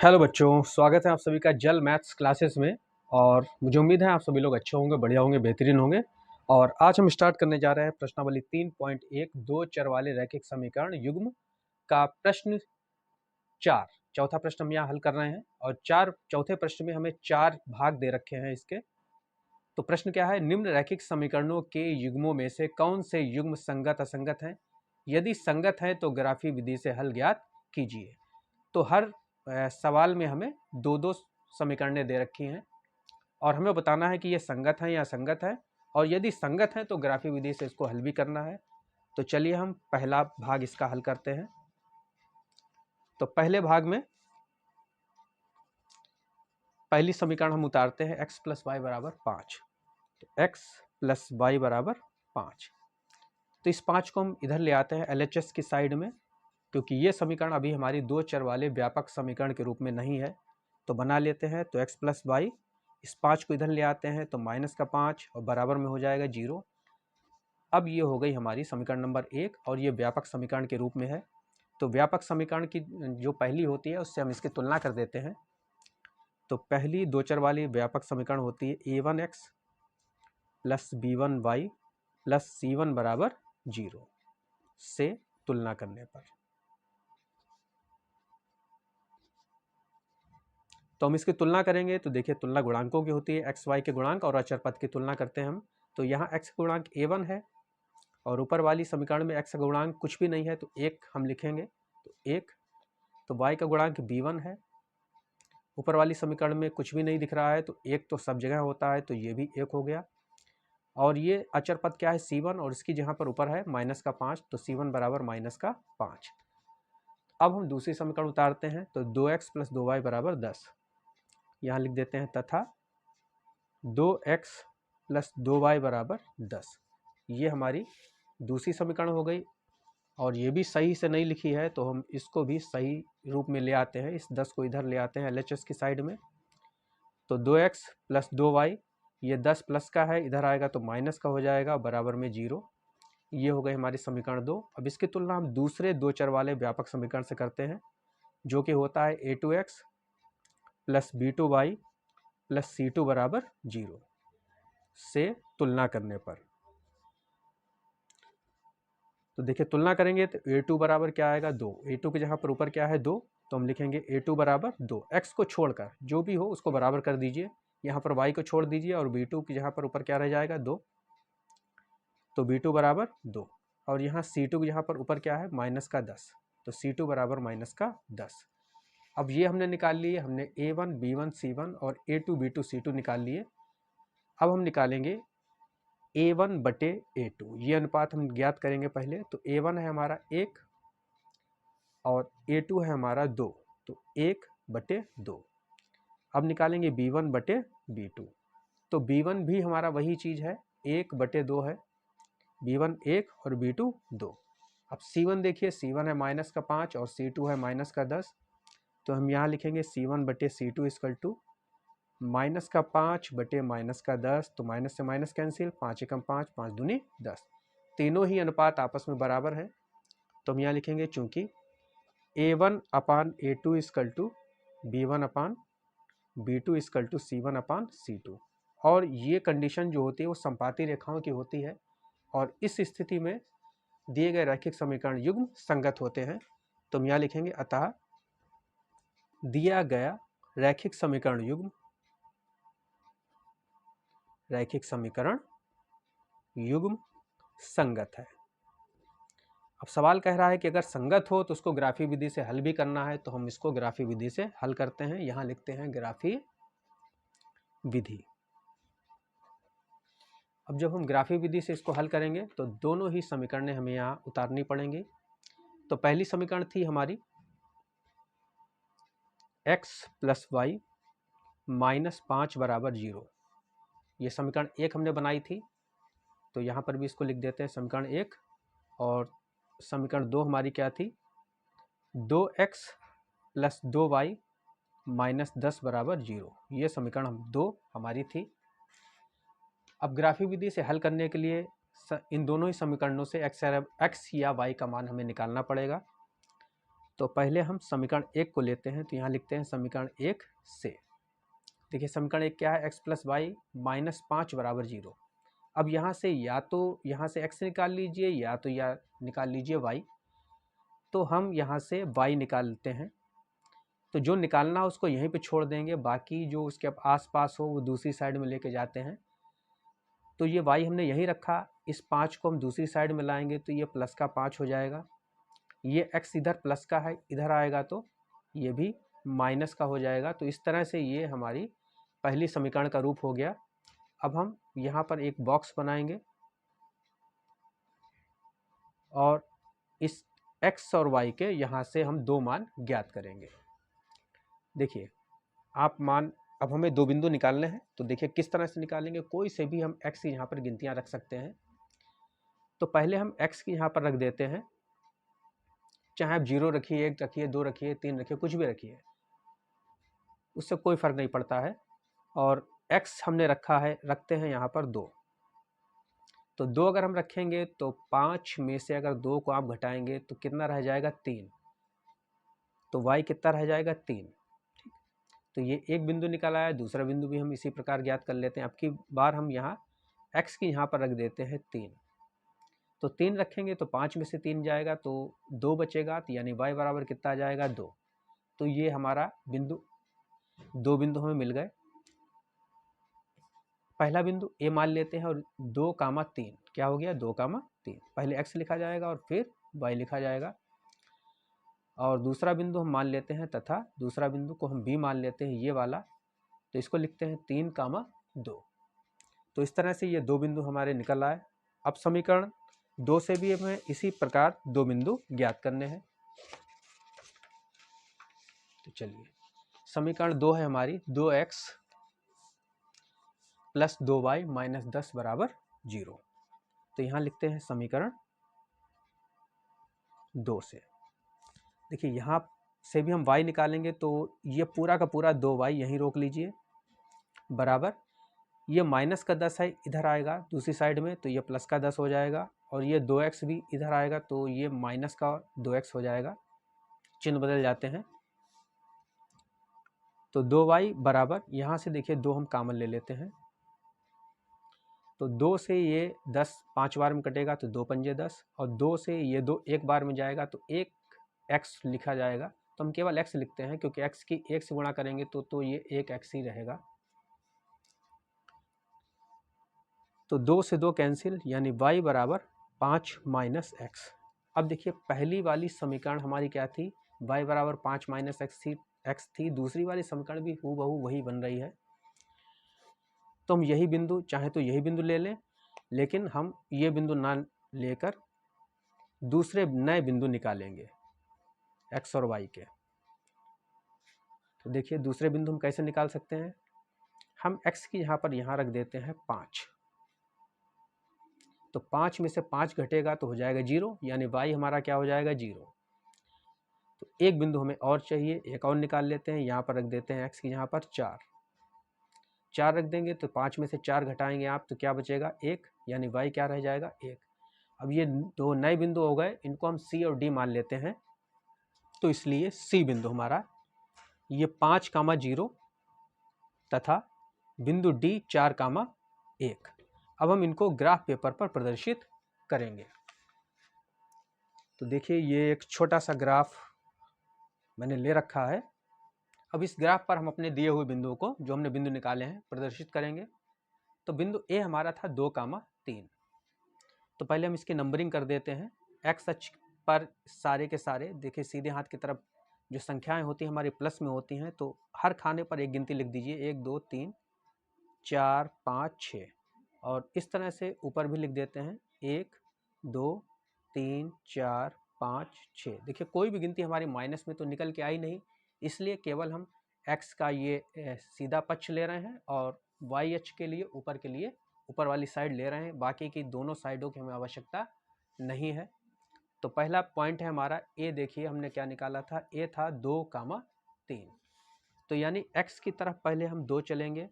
Hello बच्चों, स्वागत है आप सभी का जल मैथ्स क्लासेस में। और मुझे उम्मीद है आप सभी लोग अच्छे होंगे, बढ़िया होंगे, बेहतरीन होंगे। और आज हम स्टार्ट करने जा रहे हैं प्रश्नावली 3.1 दो चर वाले रैखिक समीकरण युग्म का प्रश्न 4। चौथा प्रश्न हम यहाँ हल कर रहे हैं और चौथे प्रश्न में हमें 4 भाग दे रखे हैं इसके। तो प्रश्न क्या है, निम्न रैखिक समीकरणों के युग्मों में से कौन से युग्म संगत असंगत हैं? यदि संगत हैं तो ग्राफी विधि से हल ज्ञात कीजिए। तो हर सवाल में हमें दो दो समीकरणें दे रखी हैं और हमें बताना है कि ये संगत है या असंगत है, और यदि संगत है तो ग्राफी विधि से इसको हल भी करना है। तो चलिए हम पहला भाग इसका हल करते हैं। तो पहले भाग में पहली समीकरण हम उतारते हैं x + y = 5। तो x + y = 5। तो इस 5 को हम इधर ले आते हैं LHS की साइड में, क्योंकि ये समीकरण अभी हमारी दो चर वाले व्यापक समीकरण के रूप में नहीं है। तो बना लेते हैं। तो x + y, इस 5 को इधर ले आते हैं तो -5 और बराबर में हो जाएगा 0। अब ये हो गई हमारी समीकरण नंबर 1 और ये व्यापक समीकरण के रूप में है। तो व्यापक समीकरण की जो पहली होती है उससे हम इसकी तुलना कर देते हैं। तो पहली दो चर वाली व्यापक समीकरण होती है a1x + b1y + c1 = 0 से तुलना करने पर। तो हम इसकी तुलना करेंगे तो देखिए, तुलना गुणांकों की होती है, एक्स वाई के गुणांक और अचर पद की तुलना करते हैं हम। तो यहाँ x का गुणांक a1 है और ऊपर वाली समीकरण में x का गुणांक कुछ भी नहीं है तो 1 हम लिखेंगे। तो 1। तो y का गुणांक b1 है, ऊपर वाली समीकरण में कुछ भी नहीं दिख रहा है तो 1 तो सब जगह होता है, तो ये भी 1 हो गया। और ये अचर पद क्या है, c1, और इसकी जहाँ पर ऊपर है -5, तो c1 = -5। अब हम दूसरी समीकरण उतारते हैं। तो 2x + 2y = 10। यहाँ लिख देते हैं तथा 2x + 2y = 10। ये हमारी दूसरी समीकरण हो गई। और ये भी सही से नहीं लिखी है तो हम इसको भी सही रूप में ले आते हैं। इस 10 को इधर ले आते हैं LHS की साइड में। तो 2x + 2y, ये 10 प्लस का है, इधर आएगा तो माइनस का हो जाएगा, बराबर में 0। ये हो गई हमारी समीकरण 2। अब इसकी तुलना हम दूसरे दो चर वाले व्यापक समीकरण से करते हैं, जो कि होता है a2x + b2y + c2 = 0 से तुलना करने पर। तो देखिए, तुलना करेंगे तो a2 बराबर क्या आएगा, 2। a2 के जहाँ पर ऊपर क्या है, 2, तो हम लिखेंगे a2 = 2। x को छोड़कर जो भी हो उसको बराबर कर दीजिए, यहाँ पर y को छोड़ दीजिए और b2 के जहाँ पर ऊपर क्या रह जाएगा, 2। तो b2 = 2। और यहाँ c2 के जहाँ पर ऊपर क्या है, -10, तो c2 = -10। अब ये हमने निकाल लिए, हमने a1 b1 c1 और a2 b2 c2 निकाल लिए। अब हम निकालेंगे a1/a2, ये अनुपात हम ज्ञात करेंगे पहले। तो a1 है हमारा 1 और a2 है हमारा 2, तो 1/2। अब निकालेंगे b1/b2। तो b1 भी हमारा वही चीज़ है, 1/2 है। b1 1 और b2 2। अब c1 देखिए, c1 है -5 और c2 है -10। तो हम यहाँ लिखेंगे c1/c2 = -5/-10। तो माइनस से माइनस कैंसिल, 5 एकम 5, 5 दूनी 10। तीनों ही अनुपात आपस में बराबर हैं। तो हम यहाँ लिखेंगे चूंकि a1/a2 = b1/b2 = c1/c2। और ये कंडीशन जो होती है वो संपाती रेखाओं की होती है, और इस स्थिति में दिए गए रैखिक समीकरण युग्म संगत होते हैं। तो हम यहाँ लिखेंगे अतः दिया गया रैखिक समीकरण युग्म संगत है। अब सवाल कह रहा है कि अगर संगत हो तो उसको ग्राफी विधि से हल भी करना है, तो हम इसको ग्राफी विधि से हल करते हैं। यहाँ लिखते हैं ग्राफी विधि। अब जब हम ग्राफी विधि से इसको हल करेंगे तो दोनों ही समीकरणें हमें यहाँ उतारनी पड़ेंगी। तो पहली समीकरण थी हमारी x + y -5 = 0। ये समीकरण 1 हमने बनाई थी, तो यहाँ पर भी इसको लिख देते हैं समीकरण 1। और समीकरण 2 हमारी क्या थी, 2x + 2y -10 = 0। ये समीकरण 2 हमारी थी। अब ग्राफी विधि से हल करने के लिए इन दोनों ही समीकरणों से x या y का मान हमें निकालना पड़ेगा। तो पहले हम समीकरण 1 को लेते हैं, तो यहाँ लिखते हैं समीकरण 1 से। देखिए समीकरण 1 क्या है, x प्लस वाई माइनस 5 बराबर 0। अब यहाँ से या तो यहाँ से x निकाल लीजिए या तो या निकाल लीजिए y। तो हम यहाँ से y निकालते हैं, तो जो निकालना है उसको यहीं पे छोड़ देंगे, बाकी जो उसके आसपास हो वो दूसरी साइड में लेके जाते हैं। तो ये y हमने यहीं रखा, इस 5 को हम दूसरी साइड में लाएंगे तो ये प्लस का 5 हो जाएगा। ये x इधर प्लस का है, इधर आएगा तो ये भी माइनस का हो जाएगा। तो इस तरह से ये हमारी पहली समीकरण का रूप हो गया। अब हम यहाँ पर एक बॉक्स बनाएंगे और इस x और y के यहाँ से हम दो मान ज्ञात करेंगे। देखिए आप मान, अब हमें दो बिंदु निकालने हैं, तो देखिए किस तरह से निकालेंगे। कोई से भी हम x की यहाँ पर गिनतियाँ रख सकते हैं। तो पहले हम x की यहाँ पर रख देते हैं, चाहे आप 0 रखिए, 1 रखिए, 2 रखिए, 3 रखिए, कुछ भी रखिए, उससे कोई फर्क नहीं पड़ता है। और x हमने रखा है, रखते हैं यहाँ पर 2। तो 2 अगर हम रखेंगे तो 5 में से अगर 2 को आप घटाएंगे तो कितना रह जाएगा, 3। तो y कितना रह जाएगा, 3। ठीक, तो ये एक बिंदु निकल आया। दूसरा बिंदु भी हम इसी प्रकार ज्ञात कर लेते हैं। अब की बार हम यहाँ x की यहाँ पर रख देते हैं 3। तो 3 रखेंगे तो 5 में से 3 जाएगा तो 2 बचेगा, तो यानी y बराबर कितना आ जाएगा, 2। तो ये हमारा बिंदु, दो बिंदु हमें मिल गए। पहला बिंदु ए मान लेते हैं और 2,3 क्या हो गया, 2,3। पहले x लिखा जाएगा और फिर y लिखा जाएगा। और दूसरा बिंदु हम मान लेते हैं, तथा दूसरा बिंदु को हम b मान लेते हैं, ये वाला। तो इसको लिखते हैं 3,2। तो इस तरह से ये दो बिंदु हमारे निकल आए। अब समीकरण 2 से भी हमें इसी प्रकार दो बिंदु ज्ञात करने हैं। तो चलिए, समीकरण 2 है हमारी, 2x प्लस 2y माइनस 10 बराबर 0। तो यहाँ लिखते हैं समीकरण 2 से। देखिए यहाँ से भी हम y निकालेंगे, तो ये पूरा का पूरा 2y यहीं रोक लीजिए, बराबर ये माइनस का 10 है, इधर आएगा दूसरी साइड में, तो ये प्लस का 10 हो जाएगा। और ये 2x भी इधर आएगा तो ये माइनस का 2x हो जाएगा, चिन्ह बदल जाते हैं। तो 2y बराबर, यहाँ से देखिए 2 हम कॉमन ले लेते हैं, तो 2 से ये 10 5 बार में कटेगा तो 2 पंजे 10, और 2 से ये 2 एक बार में जाएगा तो 1x लिखा जाएगा। तो हम केवल x लिखते हैं क्योंकि x की 1 से गुणा करेंगे तो ये 1x ही रहेगा। तो 2 से 2 कैंसिल, यानी y बराबर 5 माइनस x। अब देखिए पहली वाली समीकरण हमारी क्या थी, y बराबर 5 माइनस x थी। दूसरी वाली समीकरण भी हूबहू वही बन रही है। तो हम यही बिंदु, चाहे तो यही बिंदु ले लें, लेकिन हम ये बिंदु ना लेकर दूसरे नए बिंदु निकालेंगे x और y के। तो देखिए दूसरे बिंदु हम कैसे निकाल सकते हैं। हम x की यहाँ पर यहाँ रख देते हैं 5। तो 5 में से 5 घटेगा तो हो जाएगा 0, यानी y हमारा क्या हो जाएगा, 0। तो एक बिंदु हमें और चाहिए, एक और निकाल लेते हैं। यहाँ पर रख देते हैं x की यहाँ पर 4 रख देंगे, तो 5 में से 4 घटाएंगे आप तो क्या बचेगा, 1, यानी y क्या रह जाएगा, 1। अब ये दो नए बिंदु हो गए, इनको हम c और d मान लेते हैं। तो इसलिए c बिंदु हमारा ये 5,0 तथा बिंदु d 4,1। अब हम इनको ग्राफ पेपर पर प्रदर्शित करेंगे। तो देखिए ये एक छोटा सा ग्राफ मैंने ले रखा है। अब इस ग्राफ पर हम अपने दिए हुए बिंदुओं को, जो हमने बिंदु निकाले हैं, प्रदर्शित करेंगे। तो बिंदु ए हमारा था 2,3। तो पहले हम इसकी नंबरिंग कर देते हैं। एक्स अक्ष पर सारे के सारे देखिए सीधे हाथ की तरफ जो संख्याएं होती हैं हमारी प्लस में होती हैं, तो हर खाने पर एक गिनती लिख दीजिए, 1 2 3 4 5 6। और इस तरह से ऊपर भी लिख देते हैं, 1 2 3 4 5 6। देखिए कोई भी गिनती हमारी माइनस में तो निकल के आई नहीं, इसलिए केवल हम x का ये सीधा पक्ष ले रहे हैं और y अक्ष के लिए ऊपर के लिए ऊपर वाली साइड ले रहे हैं। बाकी की दोनों साइडों की हमें आवश्यकता नहीं है। तो पहला पॉइंट है हमारा a। देखिए हमने क्या निकाला था, a था 2,3। तो यानी x की तरफ पहले हम 2 चलेंगे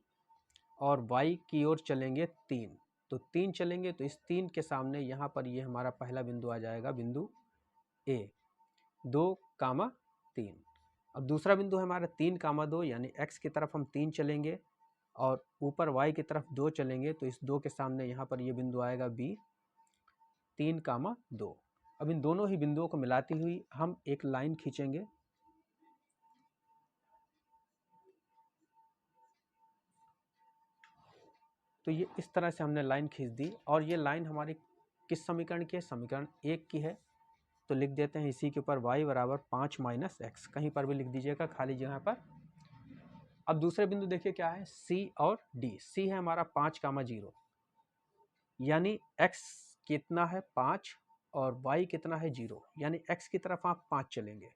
और y की ओर चलेंगे 3। तो 3 चलेंगे तो इस 3 के सामने यहाँ पर ये हमारा पहला बिंदु आ जाएगा, बिंदु a, 2,3। 3। अब दूसरा बिंदु है हमारा 3,2 यानी x की तरफ हम 3 चलेंगे और ऊपर y की तरफ 2 चलेंगे, तो इस 2 के सामने यहाँ पर ये बिंदु आएगा b 3,2। अब इन दोनों ही बिंदुओं को मिलाती हुई हम एक लाइन खींचेंगे। तो ये इस तरह से हमने लाइन खींच दी और ये लाइन हमारी किस समीकरण की है? समीकरण 1 की है। तो लिख देते हैं इसी के ऊपर y बराबर 5 माइनस एक्स, कहीं पर भी लिख दीजिएगा खाली जगह पर। अब दूसरे बिंदु देखिए क्या है, c और d। c है हमारा 5,0 यानी x कितना है 5 और y कितना है 0, यानी x की तरफ आप 5 चलेंगे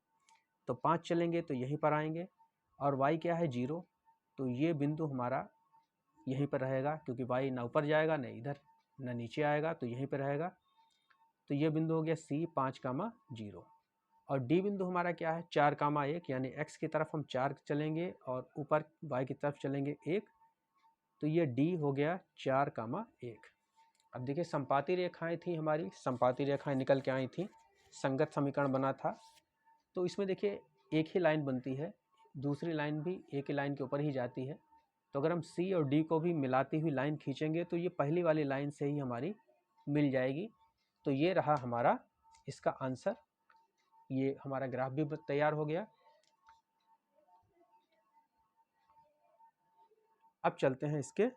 तो 5 चलेंगे तो यहीं पर आएंगे, और y क्या है 0, तो ये बिंदु हमारा यहीं पर रहेगा क्योंकि y ना ऊपर जाएगा ना इधर ना नीचे आएगा, तो यहीं पर रहेगा। तो ये बिंदु हो गया c 5,0 और d बिंदु हमारा क्या है 4,1 यानी x की तरफ हम 4 चलेंगे और ऊपर y की तरफ चलेंगे 1, तो ये d हो गया 4,1। अब देखिए संपाती रेखाएं थी हमारी, संपाती रेखाएं निकल के आई थी, संगत समीकरण बना था। तो इसमें देखिए एक ही लाइन बनती है, दूसरी लाइन भी एक ही लाइन के ऊपर ही जाती है। तो अगर हम c और d को भी मिलाती हुई लाइन खींचेंगे तो ये पहली वाली लाइन से ही हमारी मिल जाएगी। तो ये रहा हमारा इसका आंसर, ये हमारा ग्राफ भी तैयार हो गया। अब चलते हैं इसके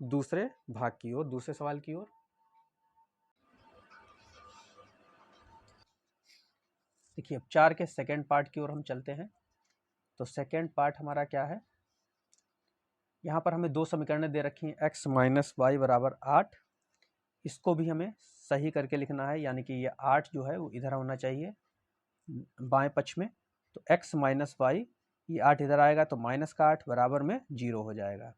दूसरे भाग की ओर, दूसरे सवाल की ओर। देखिए अब 4 के सेकेंड पार्ट की ओर हम चलते हैं। तो सेकेंड पार्ट हमारा क्या है, यहाँ पर हमें दो समीकरणें दे रखी हैं, x माइनस वाई बराबर 8। इसको भी हमें सही करके लिखना है, यानी कि ये 8 जो है वो इधर होना चाहिए बाएं पक्ष में। तो x माइनस वाई, ये 8 इधर आएगा तो माइनस का 8 बराबर में 0 हो जाएगा।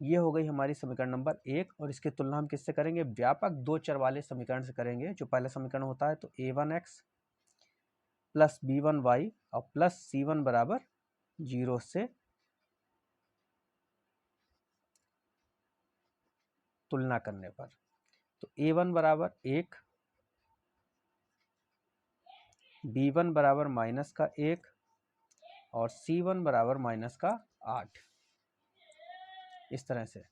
ये हो गई हमारी समीकरण नंबर 1। और इसकी तुलना हम किससे करेंगे? व्यापक दो चर वाले समीकरण से करेंगे। जो पहला समीकरण होता है तो a1x प्लस b1y और प्लस c1 बराबर 0 से तुलना करने पर। तो a1 बराबर 1, b1 बराबर माइनस का 1 और c1 बराबर माइनस का 8। इस तरह से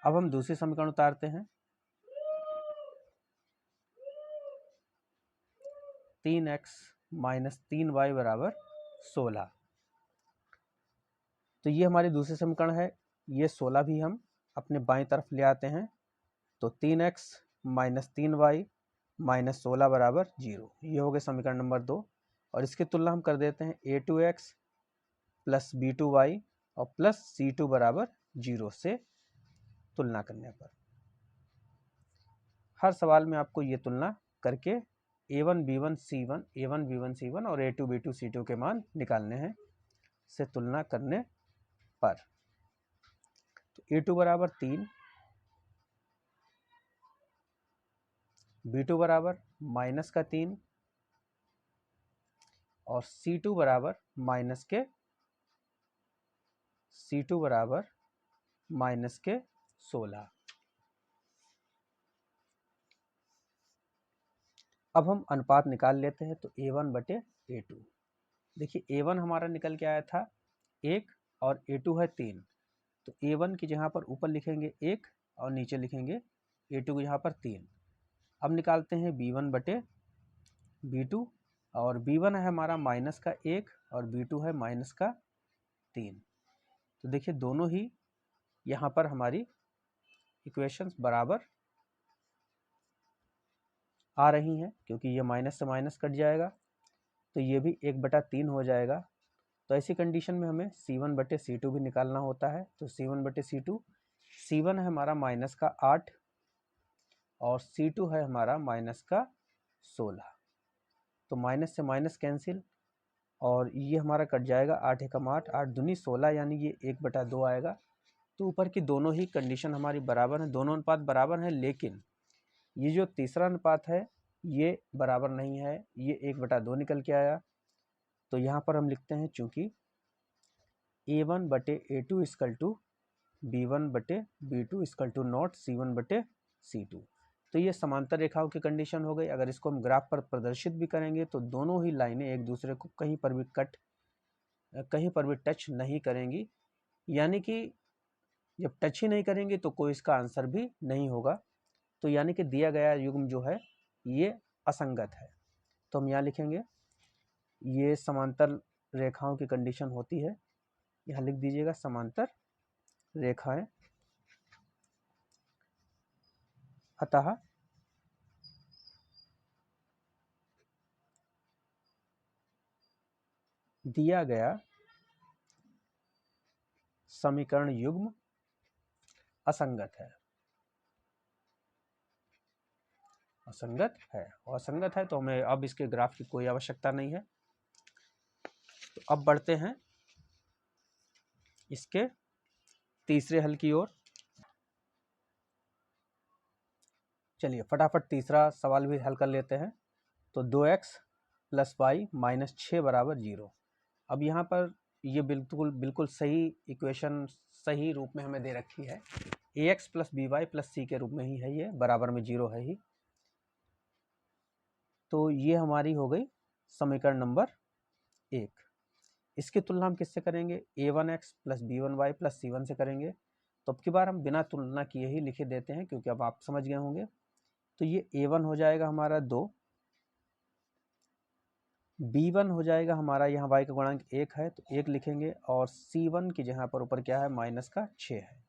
अब हम दूसरी समीकरण उतारते हैं। 3x माइनस 3y बराबर 16। तो ये हमारी दूसरी समीकरण है। ये 16 भी हम अपने बाईं तरफ ले आते हैं। तो 3x माइनस 3y माइनस 16 बराबर 0। ये हो गए समीकरण नंबर 2। और इसकी तुलना हम कर देते हैं a2x प्लस b2y और प्लस c2 बराबर 0 से तुलना करने पर। हर सवाल में आपको ये तुलना करके a1 b1 c1 a1 b1 c1 और a2 b2 c2 के मान निकालने हैं से तुलना करने पर। तो a2 बराबर 3, b2 बराबर माइनस का 3 और c2 बराबर माइनस के 16। अब हम अनुपात निकाल लेते हैं। तो a1 बटे a2। देखिए a1 हमारा निकल के आया था 1 और a2 है 3। तो a1 की जगह पर ऊपर लिखेंगे 1 और नीचे लिखेंगे a2 की जगह पर 3। अब निकालते हैं b1 बटे b2 और b1 है हमारा माइनस का 1 और b2 है माइनस का 3। तो देखिए दोनों ही यहाँ पर हमारी इक्वेशंस बराबर आ रही हैं, क्योंकि ये माइनस से माइनस कट जाएगा तो ये भी 1/3 हो जाएगा। तो ऐसी कंडीशन में हमें c1 बटे c2 भी निकालना होता है। तो c1 बटे c2, c1 है हमारा माइनस का 8 और c2 है हमारा माइनस का 16। तो माइनस से माइनस कैंसिल और ये हमारा कट जाएगा, 8 एकम 8, 8 दूनी 16, यानी ये 1/2 आएगा। तो ऊपर की दोनों ही कंडीशन हमारी बराबर हैं, दोनों अनुपात बराबर हैं, लेकिन ये जो तीसरा अनुपात है ये बराबर नहीं है, ये 1/2 निकल के आया। तो यहाँ पर हम लिखते हैं चूंकि a1 बटे a2 इक्वल टू b1 बटे b2 equal to not c1 बटे c2। तो ये समांतर रेखाओं की कंडीशन हो गई। अगर इसको हम ग्राफ पर प्रदर्शित भी करेंगे तो दोनों ही लाइनें एक दूसरे को कहीं पर भी टच नहीं करेंगी, यानी कि जब टच ही नहीं करेंगे तो कोई इसका आंसर भी नहीं होगा। तो यानी कि दिया गया युग्म जो है ये असंगत है। तो हम यहाँ लिखेंगे ये समांतर रेखाओं की कंडीशन होती है, यहाँ लिख दीजिएगा समांतर रेखाएं, अतः दिया गया समीकरण युग्म असंगत है। असंगत है, और असंगत है तो हमें अब इसके ग्राफ की कोई आवश्यकता नहीं है। तो अब बढ़ते हैं इसके तीसरे हल की ओर। चलिए फटाफट तीसरा सवाल भी हल कर लेते हैं। तो 2x + y - 6 = 0। अब यहाँ पर ये बिल्कुल सही इक्वेशन सही रूप में हमें दे रखी है। ax + by + c के रूप में ही है, ये बराबर में 0 है ही। तो ये हमारी हो गई समीकरण नंबर 1। इसकी तुलना हम किससे करेंगे? a1x + b1y + c1 से करेंगे। तो अब की बार हम बिना तुलना किए ही लिखे देते हैं, क्योंकि अब आप समझ गए होंगे। तो ये a1 हो जाएगा हमारा 2, b1 हो जाएगा हमारा, यहाँ y का गुणांक 1 है तो 1 लिखेंगे, और c1 की जगह पर ऊपर क्या है, -6 है।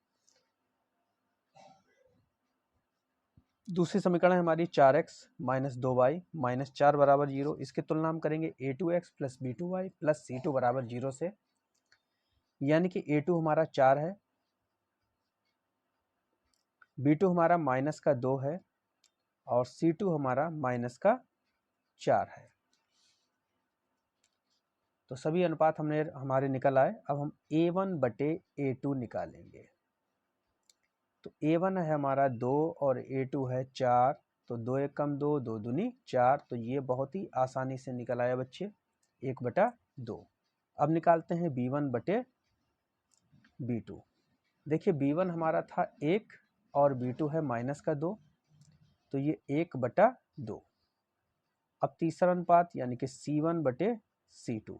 दूसरी समीकरण है हमारी 4x - 2y - 4 = 0। इसकी तुलना हम करेंगे a2x + b2y + c2 = 0 से, यानी कि a2 हमारा 4 है, b2 हमारा -2 है, और c2 हमारा -4 है। तो सभी अनुपात हमारे निकल आए। अब हम a1/a2 निकालेंगे। तो a1 है हमारा 2 और a2 है 4, तो 2 × 1 = 2, 2 दूनी 4। तो ये बहुत ही आसानी से निकल आया बच्चे, 1/2। अब निकालते हैं b1/b2। देखिए b1 हमारा था 1 और b2 है -2, तो ये 1/2। अब तीसरा अनुपात यानी कि c1/c2।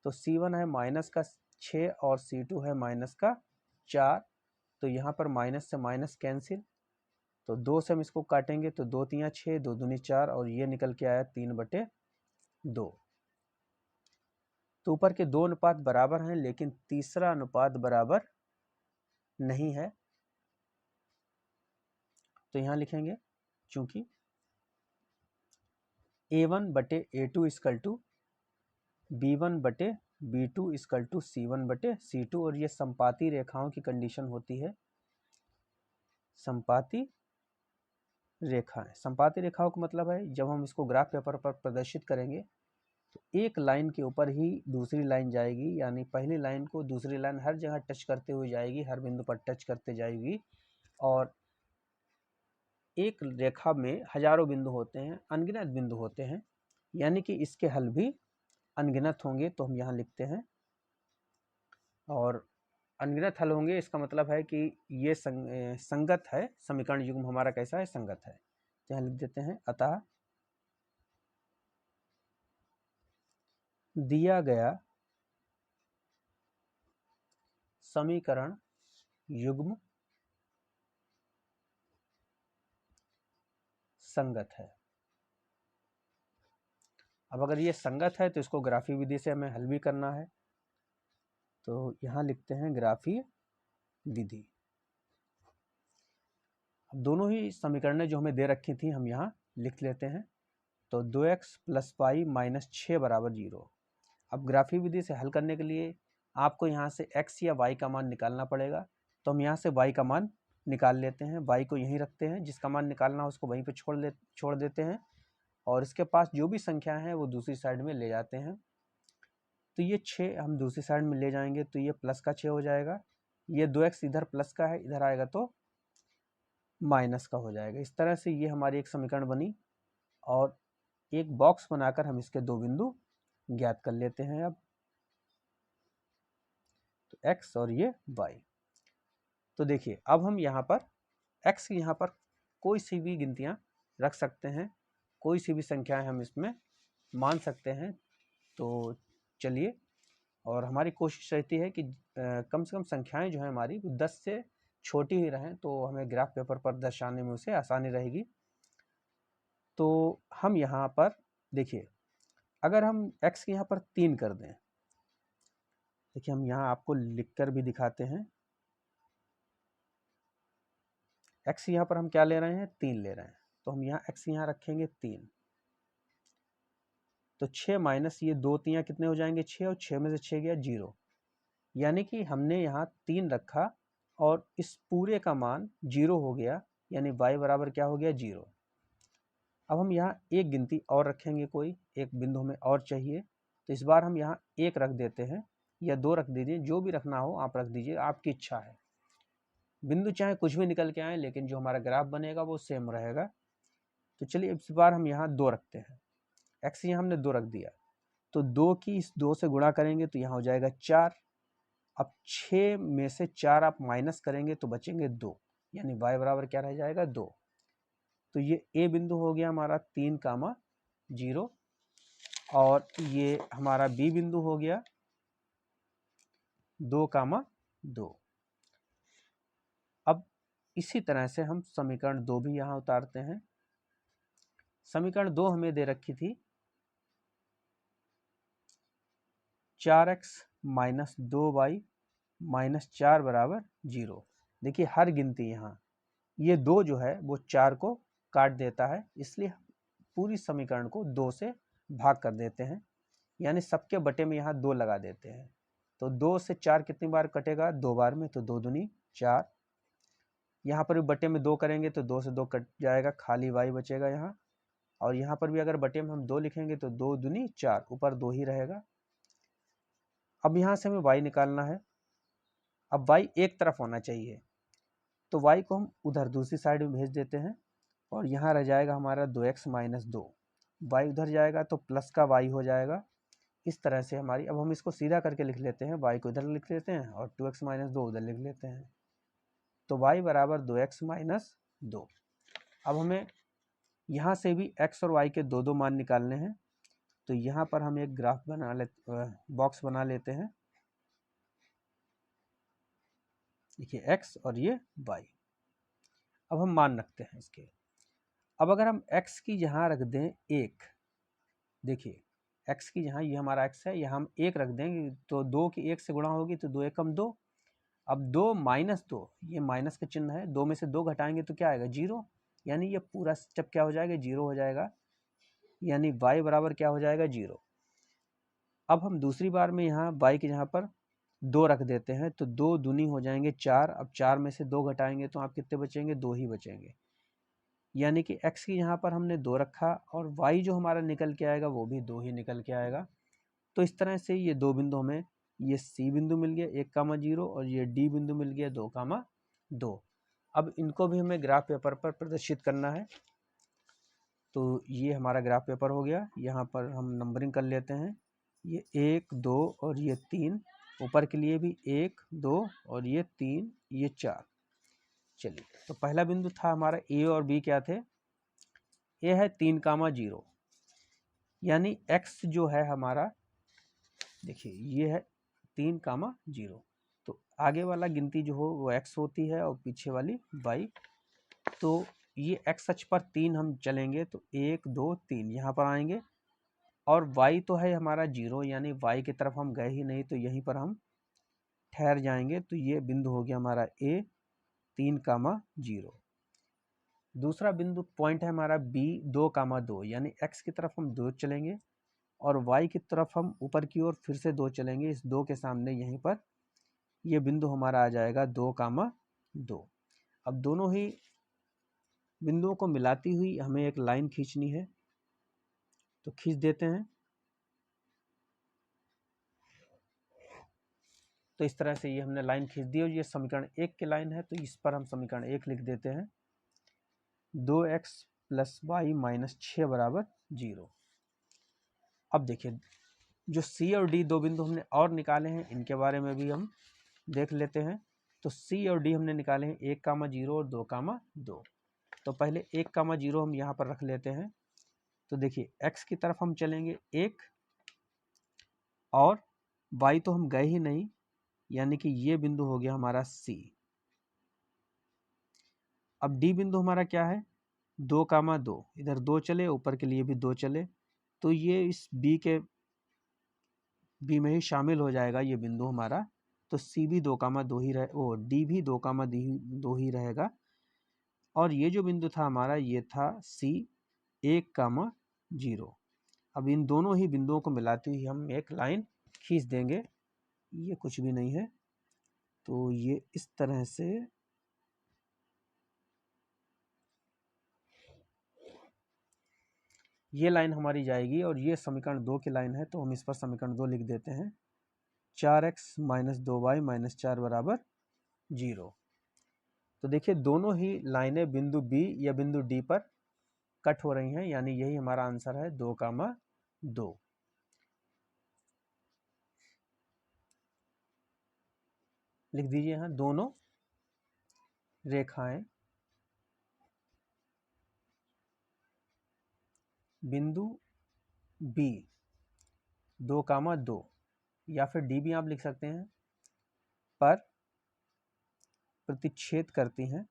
तो c1 है -6 और c2 है -4, तो यहाँ पर माइनस से माइनस कैंसिल, तो 2 से हम इसको काटेंगे तो 2 × 3 = 6, 2 दूनी 4, और ये निकल के आया 3/2। तो ऊपर के दो अनुपात बराबर हैं, लेकिन तीसरा अनुपात बराबर नहीं है। तो यहाँ लिखेंगे चूंकि a1/a2 = b1/b2 = c1/c2, और ये संपाती रेखाओं की कंडीशन होती है। संपाती रेखाएं, संपाती रेखाओं का मतलब है जब हम इसको ग्राफ पेपर पर प्रदर्शित करेंगे तो एक लाइन के ऊपर ही दूसरी लाइन जाएगी, यानी पहली लाइन को दूसरी लाइन हर जगह टच करते हुए जाएगी, हर बिंदु पर टच करते जाएगी। और एक रेखा में हजारों बिंदु होते हैं, अनगिनत बिंदु होते हैं, यानी कि इसके हल भी अनगिनत होंगे। तो हम यहाँ लिखते हैं, और अनगिनत हल होंगे इसका मतलब है कि ये संगत है, समीकरण युग्म हमारा कैसा है, संगत है। तो यहाँ लिख देते हैं, अतः दिया गया समीकरण युग्म संगत है। अब अगर ये संगत है तो इसको ग्राफी विधि से हमें हल भी करना है। तो यहाँ लिखते हैं ग्राफी विधि। अब दोनों ही समीकरणें जो हमें दे रखी थी हम यहाँ लिख लेते हैं। तो 2x + y - 6 = 0। अब ग्राफी विधि से हल करने के लिए आपको यहाँ से x या y का मान निकालना पड़ेगा। तो हम यहाँ से y का मान निकाल लेते हैं, y को यहीं रखते हैं, जिसका मान निकालना हो उसको वहीं पे छोड़ देते हैं, और इसके पास जो भी संख्या है वो दूसरी साइड में ले जाते हैं। तो ये 6 हम दूसरी साइड में ले जाएंगे, तो ये प्लस का 6 हो जाएगा। ये 2x इधर प्लस का है, इधर आएगा तो माइनस का हो जाएगा। इस तरह से ये हमारी एक समीकरण बनी, और एक बॉक्स बनाकर हम इसके दो बिंदु ज्ञात कर लेते हैं। अब तो x और ये y। तो देखिए अब हम यहाँ पर x यहाँ पर कोई सी भी गिनतियाँ रख सकते हैं, कोई सी भी संख्याएं हम इसमें मान सकते हैं। तो चलिए, और हमारी कोशिश रहती है कि कम से कम संख्याएं जो है हमारी 10 से छोटी ही रहें, तो हमें ग्राफ पेपर पर दर्शाने में उसे आसानी रहेगी। तो हम यहाँ पर देखिए, अगर हम x यहाँ पर 3 कर दें, देखिए हम यहाँ आपको लिखकर भी दिखाते हैं। x यहाँ पर हम क्या ले रहे हैं, 3 ले रहे हैं, तो हम यहाँ x यहाँ रखेंगे 3। तो 6 माइनस ये 2 3 कितने हो जाएंगे, 6, और 6 में से 6 गया 0, यानी कि हमने यहाँ 3 रखा और इस पूरे का मान 0 हो गया, यानी y बराबर क्या हो गया, 0। अब हम यहाँ एक गिनती और रखेंगे, कोई एक बिंदु हमें और चाहिए, तो इस बार हम यहाँ 1 रख देते हैं, या 2 रख दीजिए, जो भी रखना हो आप रख दीजिए, आपकी इच्छा है। बिंदु चाहे कुछ भी निकल के आए, लेकिन जो हमारा ग्राफ बनेगा वो सेम रहेगा। तो चलिए इस बार हम यहाँ 2 रखते हैं, x यहाँ हमने 2 रख दिया, तो 2 की इस 2 से गुणा करेंगे तो यहाँ हो जाएगा 4। अब 6 में से 4 आप माइनस करेंगे तो बचेंगे 2, यानी y बराबर क्या रह जाएगा, 2। तो ये a बिंदु हो गया हमारा 3,0, और ये हमारा b बिंदु हो गया 2,2। अब इसी तरह से हम समीकरण 2 भी यहाँ उतारते हैं। समीकरण 2 हमें दे रखी थी 4x माइनस 2y माइनस 4 बराबर 0। देखिए हर गिनती यहाँ ये 2 जो है वो 4 को काट देता है, इसलिए पूरी समीकरण को 2 से भाग कर देते हैं, यानी सबके बटे में यहाँ 2 लगा देते हैं। तो 2 से 4 कितनी बार कटेगा, 2 बार में, तो 2 दूनी 4। यहाँ पर भी बटे में 2 करेंगे तो 2 से 2 कट जाएगा, खाली y बचेगा यहाँ। और यहाँ पर भी अगर बटे में हम 2 लिखेंगे तो 2 दूनी 4, ऊपर 2 ही रहेगा। अब यहाँ से हमें y निकालना है। अब y एक तरफ होना चाहिए, तो y को हम उधर दूसरी साइड में भेज देते हैं, और यहाँ रह जाएगा हमारा 2x माइनस 2। y उधर जाएगा तो प्लस का y हो जाएगा। इस तरह से हमारी, अब हम इसको सीधा करके लिख लेते हैं, y को इधर लिख लेते हैं और 2x माइनस 2 उधर लिख लेते हैं, तो y बराबर 2x माइनस 2। अब हमें यहाँ से भी x और y के दो दो मान निकालने हैं, तो यहाँ पर हम एक ग्राफ बना बॉक्स बना लेते हैं। देखिए x और ये y। अब हम मान रखते हैं इसके। अब अगर हम x की यहाँ रख दें 1, देखिए x की यहाँ, ये हमारा x है, यहाँ हम 1 रख देंगे तो 2 की 1 से गुणा होगी, तो 2 एकम 2। अब 2 माइनस 2, ये माइनस का चिन्ह है, 2 में से 2 घटाएंगे तो क्या आएगा, 0, यानी ये पूरा स्टेप क्या हो जाएगा, 0 हो जाएगा, यानी y बराबर क्या हो जाएगा, 0। अब हम दूसरी बार में यहाँ y के यहाँ पर 2 रख देते हैं, तो 2 दूनी हो जाएंगे 4। अब 4 में से 2 घटाएंगे तो आप कितने बचेंगे, 2 ही बचेंगे, यानी कि x की यहाँ पर हमने 2 रखा, और y जो हमारा निकल के आएगा वो भी 2 ही निकल के आएगा। तो इस तरह से ये 2 बिंदु हमें, ये c बिंदु मिल गया 1,0, और ये d बिंदु मिल गया 2,2। अब इनको भी हमें ग्राफ पेपर पर प्रदर्शित करना है। तो ये हमारा ग्राफ पेपर हो गया, यहाँ पर हम नंबरिंग कर लेते हैं, ये 1 2 और ये 3, ऊपर के लिए भी 1 2 और ये 3 ये 4। चलिए, तो पहला बिंदु था हमारा a और b क्या थे, a है 3,0, यानी x जो है हमारा, देखिए ये है 3,0, तो आगे वाला गिनती जो हो वो x होती है और पीछे वाली y। तो ये x अक्ष पर 3 हम चलेंगे तो 1 2 3 यहाँ पर आएंगे, और y तो है हमारा 0, यानी y की तरफ हम गए ही नहीं, तो यहीं पर हम ठहर जाएंगे। तो ये बिंदु हो गया हमारा a 3,0। दूसरा बिंदु पॉइंट है हमारा b 2,2, यानी x की तरफ हम 2 चलेंगे, और y की तरफ हम ऊपर की ओर फिर से 2 चलेंगे। इस 2 के सामने यहीं पर ये बिंदु हमारा आ जाएगा 2,2। अब दोनों ही बिंदुओं को मिलाती हुई हमें एक लाइन खींचनी है, तो खींच देते हैं। तो इस तरह से ये हमने लाइन खींच दी, और ये समीकरण 1 की लाइन है, तो इस पर हम समीकरण 1 लिख देते हैं, 2x प्लस वाई माइनस 6 बराबर 0। अब देखिए जो C और D दो बिंदु हमने और निकाले हैं, इनके बारे में भी हम देख लेते हैं। तो C और D हमने निकाले हैं 1,0 और 2,2। तो पहले 1,0 हम यहाँ पर रख लेते हैं। तो देखिए x की तरफ हम चलेंगे 1 और y तो हम गए ही नहीं, यानी कि ये बिंदु हो गया हमारा C। अब D बिंदु हमारा क्या है 2,2, इधर 2 चले, ऊपर के लिए भी 2 चले, तो ये इस B में ही शामिल हो जाएगा ये बिंदु हमारा। तो C भी 2,2 ही रहे, ओ D भी 2,2 ही रहेगा। और ये जो बिंदु था हमारा ये था C 1,0। अब इन दोनों ही बिंदुओं को मिलाते हुए हम एक लाइन खींच देंगे। ये कुछ भी नहीं है, तो ये इस तरह से ये लाइन हमारी जाएगी और ये समीकरण 2 की लाइन है, तो हम इस पर समीकरण 2 लिख देते हैं। 4x माइनस 2y माइनस 4 बराबर 0। तो देखिए दोनों ही लाइनें बिंदु B या बिंदु D पर कट हो रही हैं, यानी यही हमारा आंसर है 2,2। लिख दीजिए यहाँ दोनों रेखाएं बिंदु B 2,2 या फिर D भी आप लिख सकते हैं पर प्रतिच्छेद करती हैं।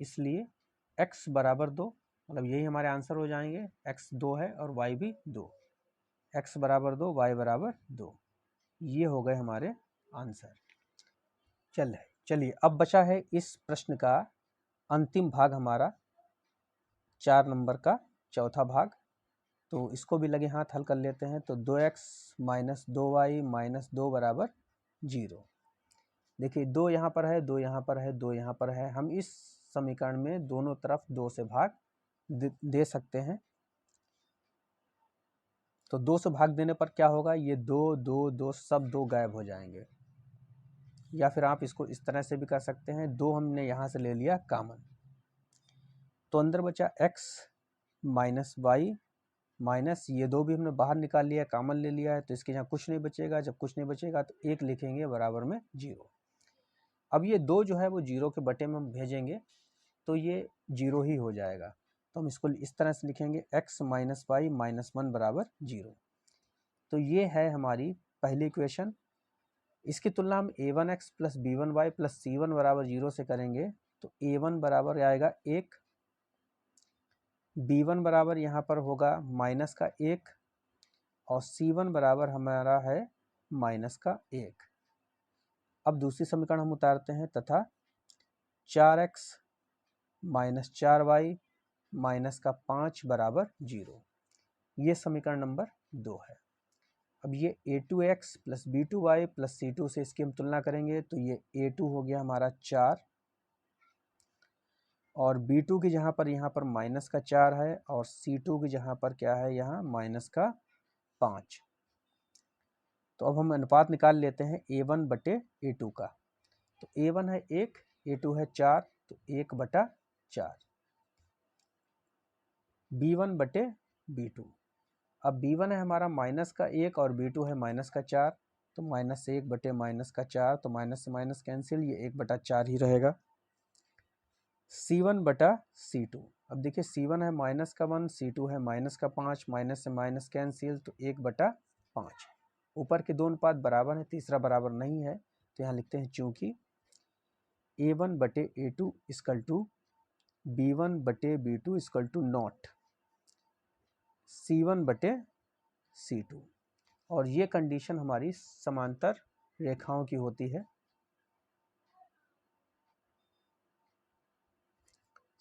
इसलिए x बराबर 2, मतलब यही हमारे आंसर हो जाएंगे। x 2 है और y भी 2। x बराबर 2, y बराबर 2, ये हो गए हमारे आंसर। चलिए अब बचा है इस प्रश्न का अंतिम भाग हमारा 4 नंबर का चौथा भाग। तो इसको भी लगे हाथ हल कर लेते हैं। तो 2x माइनस 2y माइनस 2 बराबर 0। देखिए 2 यहाँ पर है, 2 यहाँ पर है, 2 यहाँ पर है। हम इस समीकरण में दोनों तरफ 2 से भाग दे सकते हैं। तो 2 से भाग देने पर क्या होगा, ये 2 2 2 सब 2 गायब हो जाएंगे। या फिर आप इसको इस तरह से भी कर सकते हैं, 2 हमने यहाँ से ले लिया कॉमन, तो अंदर बचा x माइनस वाई माइनस ये 2 भी हमने बाहर निकाल लिया, कॉमन ले लिया है, तो इसके यहाँ कुछ नहीं बचेगा। जब कुछ नहीं बचेगा तो 1 लिखेंगे बराबर में 0। अब ये 2 जो है वो 0 के बटे में हम भेजेंगे तो ये 0 ही हो जाएगा। तो हम इसको इस तरह से लिखेंगे x माइनस वाई माइनस 1 बराबर 0। तो ये है हमारी पहली इक्वेशन। इसकी तुलना हम a1x plus b1y plus c1 बराबर 0 से करेंगे। तो a1 बराबर आएगा 1, b1 बराबर यहाँ पर होगा माइनस का 1 और c1 बराबर हमारा है माइनस का 1। अब दूसरी समीकरण हम उतारते हैं तथा 4x माइनस 4y माइनस का 5 बराबर 0, ये समीकरण नंबर 2 है। अब ये a2x plus b2y plus c2 से इसकी हम तुलना करेंगे तो ये a2 हो गया हमारा 4 और b2 की जहाँ पर माइनस का 4 है और c2 की जहाँ पर क्या है, यहाँ माइनस का 5। तो अब हम अनुपात निकाल लेते हैं a1 बटे a2 का। तो a1 है 1, a2 है 4, तो 1/4। b1 बटे b2, अब b1 है हमारा माइनस का 1 और b2 है माइनस का 4, तो माइनस 1 बटे माइनस का 4, तो माइनस से माइनस कैंसिल, ये 1/4 ही रहेगा। c1 बटा c2, अब देखिए c1 है माइनस का 1, c2 है माइनस का 5, माइनस से माइनस कैंसिल, तो 1/5। ऊपर के 2 अनुपात बराबर है, तीसरा बराबर नहीं है, तो यहाँ लिखते हैं चूंकि a1 बटे a2 इक्वल टू b1 बटे b2 equal to not c1 बटे c2। और ये कंडीशन हमारी समांतर रेखाओं की होती है।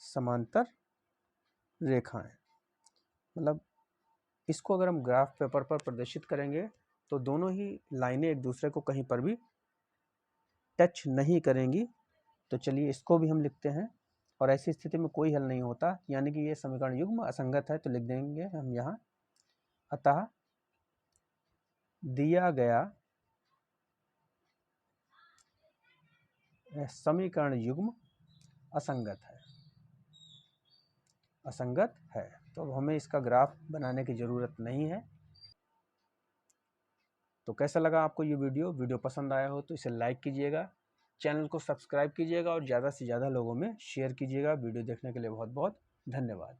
समांतर रेखाएं मतलब इसको अगर हम ग्राफ पेपर पर प्रदर्शित करेंगे तो दोनों ही लाइनें एक दूसरे को कहीं पर भी टच नहीं करेंगी। तो चलिए इसको भी हम लिखते हैं। और ऐसी स्थिति में कोई हल नहीं होता, यानी कि ये समीकरण युग्म असंगत है, तो लिख देंगे हम यहाँ, अतः दिया गया समीकरण युग्म असंगत है। असंगत है, तो अब हमें इसका ग्राफ बनाने की ज़रूरत नहीं है। तो कैसा लगा आपको ये वीडियो पसंद आया हो तो इसे लाइक कीजिएगा, चैनल को सब्सक्राइब कीजिएगा और ज़्यादा से ज़्यादा लोगों में शेयर कीजिएगा। वीडियो देखने के लिए बहुत बहुत धन्यवाद।